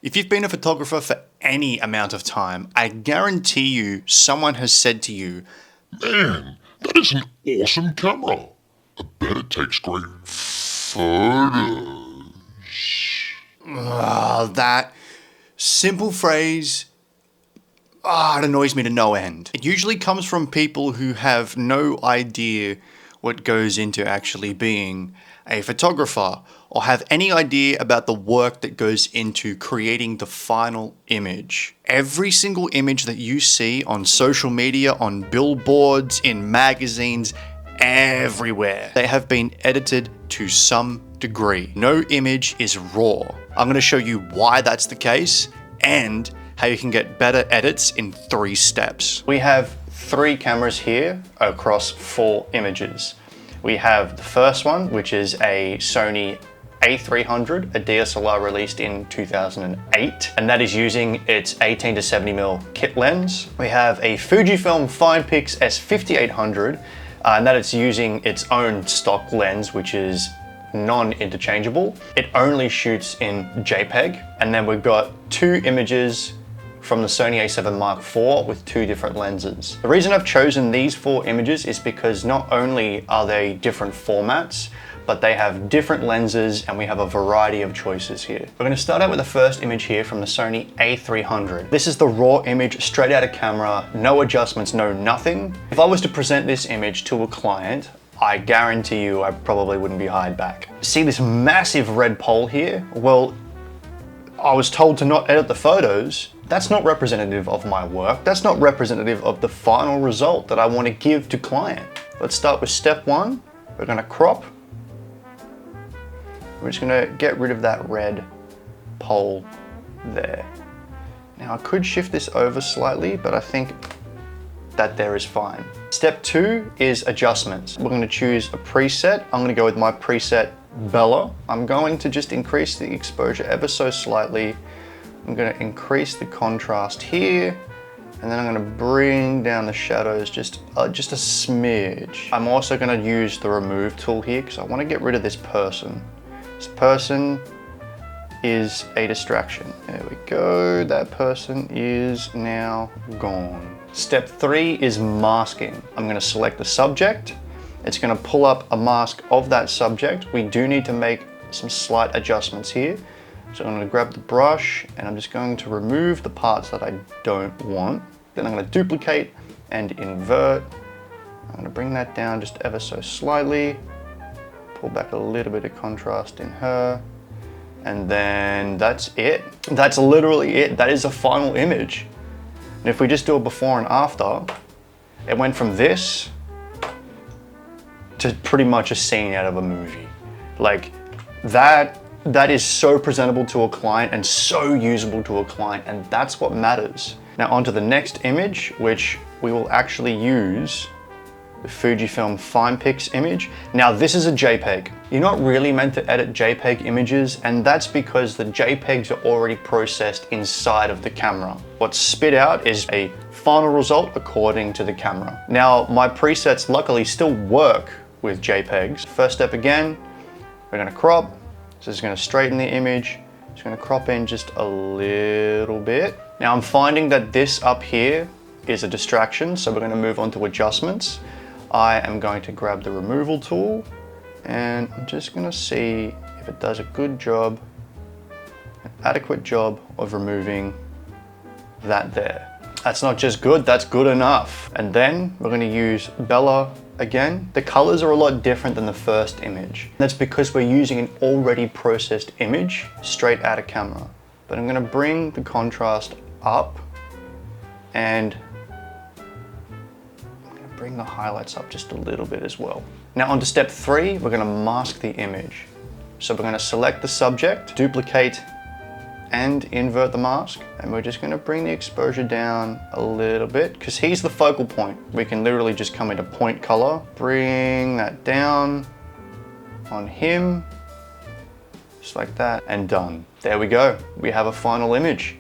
If you've been a photographer for any amount of time, I guarantee you someone has said to you, "Man, that is an awesome camera. I bet it takes great photos." That simple phrase, it annoys me to no end. It usually comes from people who have no idea what goes into actually being a photographer, or have any idea about the work that goes into creating the final image. Every single image that you see on social media, on billboards, in magazines, everywhere, they have been edited to some degree. No image is raw. I'm going to show you why that's the case and how you can get better edits in 3 steps. We have 3 cameras here across 4 images. We have the first one, which is a Sony A300, a DSLR released in 2008, and that is using its 18 to 70mm kit lens. We have a Fujifilm FinePix S5800, and that it's using its own stock lens, which is non-interchangeable. It only shoots in JPEG. And then we've got 2 images from the Sony a7 Mark IV with 2 different lenses. The reason I've chosen these 4 images is because not only are they different formats, but they have different lenses and we have a variety of choices here. We're gonna start out with the first image here from the Sony A300. This is the raw image straight out of camera, no adjustments, no nothing. If I was to present this image to a client, I guarantee you I probably wouldn't be hired back. See this massive red pole here? Well, I was told to not edit the photos. That's not representative of my work. That's not representative of the final result that I want to give to client. Let's start with step 1. We're gonna crop. We're just gonna get rid of that red pole there. Now I could shift this over slightly, but I think that there is fine. Step 2 is adjustments. We're gonna choose a preset. I'm gonna go with my preset Bella. I'm going to just increase the exposure ever so slightly. I'm going to increase the contrast here, and then I'm going to bring down the shadows just a smidge. I'm also going to use the remove tool here because I want to get rid of this person. This person is a distraction. There we go. That person is now gone. Step 3 is masking. I'm going to select the subject. It's going to pull up a mask of that subject. We do need to make some slight adjustments here. So I'm going to grab the brush and I'm just going to remove the parts that I don't want. Then I'm going to duplicate and invert. I'm going to bring that down just ever so slightly. Pull back a little bit of contrast in her. And then that's it. That's literally it. That is the final image. And if we just do a before and after, it went from this to pretty much a scene out of a movie. Like that is so presentable to a client and so usable to a client, and that's what matters. Now onto the next image, which we will actually use the Fujifilm FinePix image. Now this is a JPEG. You're not really meant to edit JPEG images, and that's because the JPEGs are already processed inside of the camera. What's spit out is a final result according to the camera. Now my presets luckily still work with JPEGs. First step again, we're gonna crop. So it's gonna straighten the image. It's gonna crop in just a little bit. Now I'm finding that this up here is a distraction, so we're gonna move on to adjustments. I am going to grab the removal tool and I'm just gonna see if it does a good job, an adequate job of removing that there. That's not just good, that's good enough. And then we're gonna use Bella again. The colors are a lot different than the first image. That's because we're using an already processed image straight out of camera. But I'm gonna bring the contrast up and I'm gonna bring the highlights up just a little bit as well. Now onto step 3, we're gonna mask the image. So we're gonna select the subject, duplicate and invert the mask, and we're just gonna bring the exposure down a little bit because he's the focal point. We can literally just come into point color, bring that down on him, just like that, and done. There we go. We have a final image.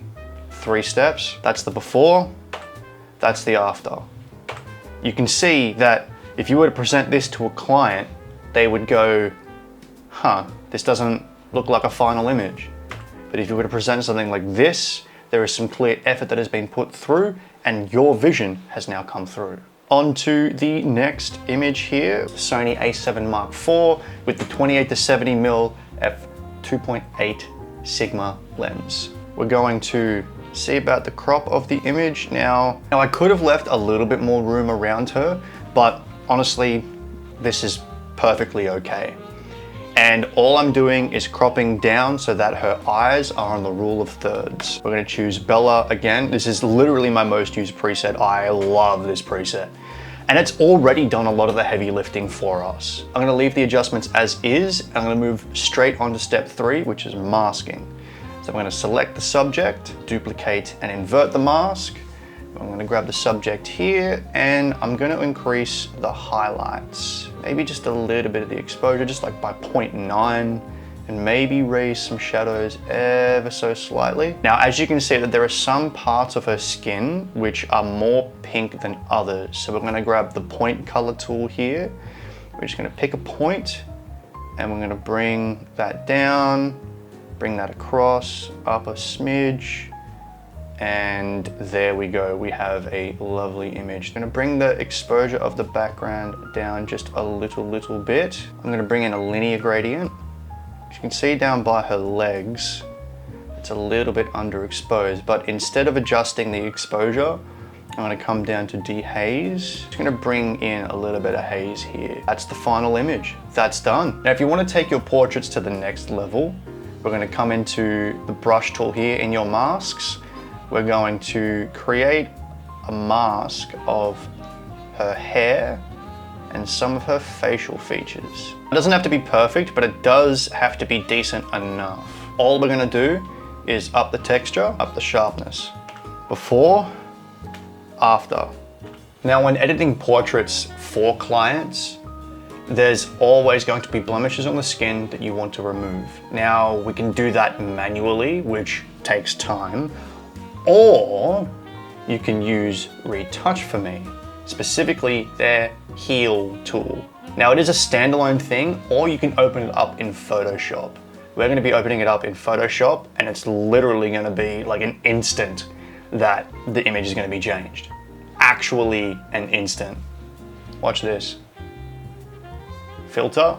3 steps. That's the before, that's the after. You can see that if you were to present this to a client, they would go, huh, this doesn't look like a final image. But if you were to present something like this, there is some clear effort that has been put through and your vision has now come through. On to the next image here, Sony a7 Mark IV with the 28 to 70mm f2.8 Sigma lens. We're going to see about the crop of the image now. Now I could have left a little bit more room around her, but honestly, this is perfectly okay. And all I'm doing is cropping down so that her eyes are on the rule of thirds. We're gonna choose Bella again. This is literally my most used preset. I love this preset. And it's already done a lot of the heavy lifting for us. I'm gonna leave the adjustments as is. I'm gonna move straight on to step 3, which is masking. So I'm gonna select the subject, duplicate and invert the mask. I'm gonna grab the subject here and I'm gonna increase the highlights. Maybe just a little bit of the exposure, just like by 0.9, and maybe raise some shadows ever so slightly. Now, as you can see that there are some parts of her skin which are more pink than others. So we're gonna grab the point color tool here. We're just gonna pick a point and we're gonna bring that down, bring that across, up a smidge, and there we go. We have a lovely image. I'm gonna bring the exposure of the background down just a little bit. I'm gonna bring in a linear gradient. As you can see down by her legs, it's a little bit underexposed, but instead of adjusting the exposure, I'm gonna come down to dehaze. Just gonna bring in a little bit of haze here. That's the final image. That's done. Now, if you wanna take your portraits to the next level, we're gonna come into the brush tool here in your masks. We're going to create a mask of her hair and some of her facial features. It doesn't have to be perfect, but it does have to be decent enough. All we're gonna do is up the texture, up the sharpness. Before, after. Now, when editing portraits for clients, there's always going to be blemishes on the skin that you want to remove. Now, we can do that manually, which takes time, or you can use Retouch for Me, specifically their Heal tool. Now, it is a standalone thing, or you can open it up in Photoshop. We're gonna be opening it up in Photoshop, and it's literally gonna be like an instant that the image is gonna be changed. Actually an instant. Watch this. Filter,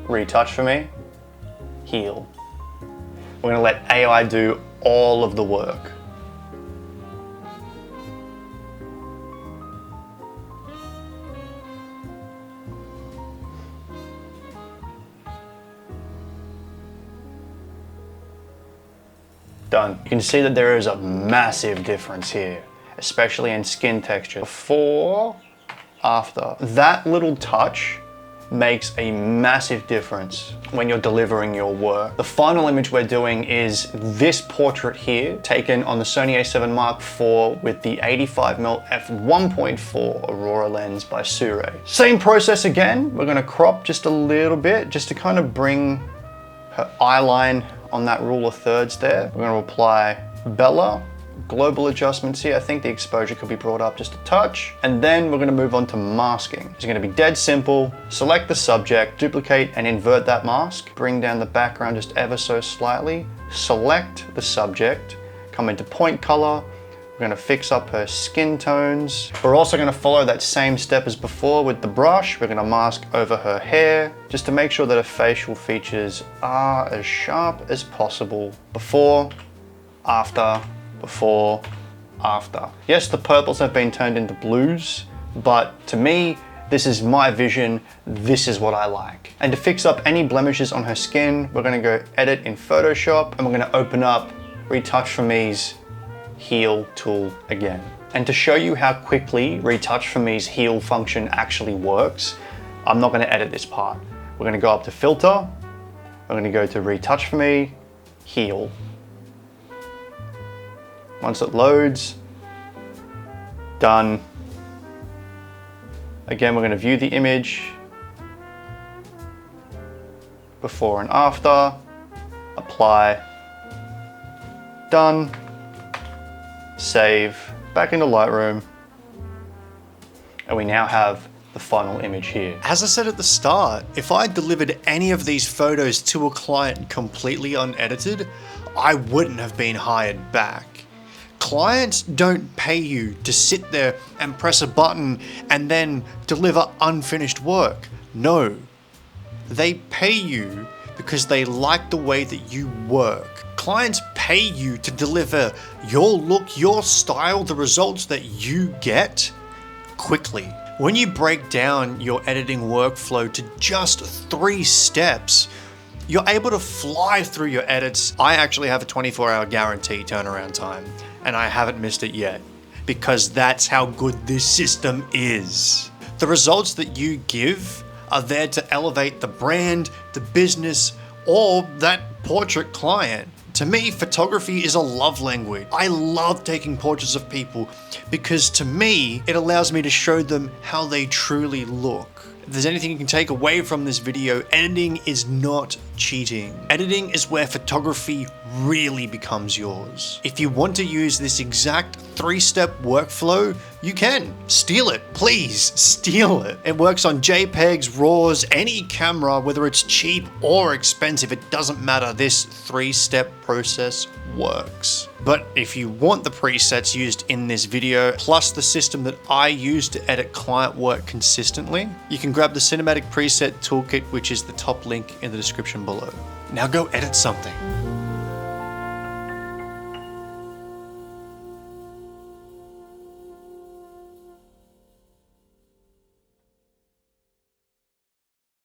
Retouch for Me, Heal. We're gonna let AI do all of the work. Done. You can see that there is a massive difference here, especially in skin texture. Before, after. That little touch makes a massive difference when you're delivering your work. The final image we're doing is this portrait here, taken on the Sony a7 Mark IV with the 85mm f1.4 Aurora lens by Sure. Same process again. We're gonna crop just a little bit, just to kind of bring her eye line on that rule of thirds there. We're gonna apply Bella, global adjustments here. I think the exposure could be brought up just a touch. And then we're gonna move on to masking. It's gonna be dead simple. Select the subject, duplicate and invert that mask. Bring down the background just ever so slightly. Select the subject, come into point color. We're gonna fix up her skin tones. We're also gonna follow that same step as before with the brush. We're gonna mask over her hair, just to make sure that her facial features are as sharp as possible. Before, after, before, after. Yes, the purples have been turned into blues, but to me, this is my vision, this is what I like. And to fix up any blemishes on her skin, we're gonna go edit in Photoshop, and we're gonna open up Retouch for Me's Heal tool again. And to show you how quickly Retouch for Me's Heal function actually works, I'm not gonna edit this part. We're gonna go up to Filter, we're gonna go to Retouch for Me, Heal. Once it loads, done. Again, we're gonna view the image, before and after, apply, done, save, back into Lightroom, and we now have the final image here. As I said at the start, if I delivered any of these photos to a client completely unedited, I wouldn't have been hired back. Clients don't pay you to sit there and press a button and then deliver unfinished work. No, they pay you because they like the way that you work. Clients pay you to deliver your look, your style, the results that you get quickly. When you break down your editing workflow to just 3 steps, you're able to fly through your edits. I actually have a 24-hour guarantee turnaround time, and I haven't missed it yet, because that's how good this system is. The results that you give are there to elevate the brand, the business, or that portrait client. To me, photography is a love language. I love taking portraits of people because to me, it allows me to show them how they truly look. If there's anything you can take away from this video, editing is not cheating. Editing is where photography really becomes yours. If you want to use this exact 3-step workflow, you can. Steal it, please, steal it. It works on JPEGs, RAWs, any camera, whether it's cheap or expensive, it doesn't matter. This 3-step process works. But if you want the presets used in this video, plus the system that I use to edit client work consistently, you can grab the Cinematic Preset Toolkit, which is the top link in the description below. Now go edit something.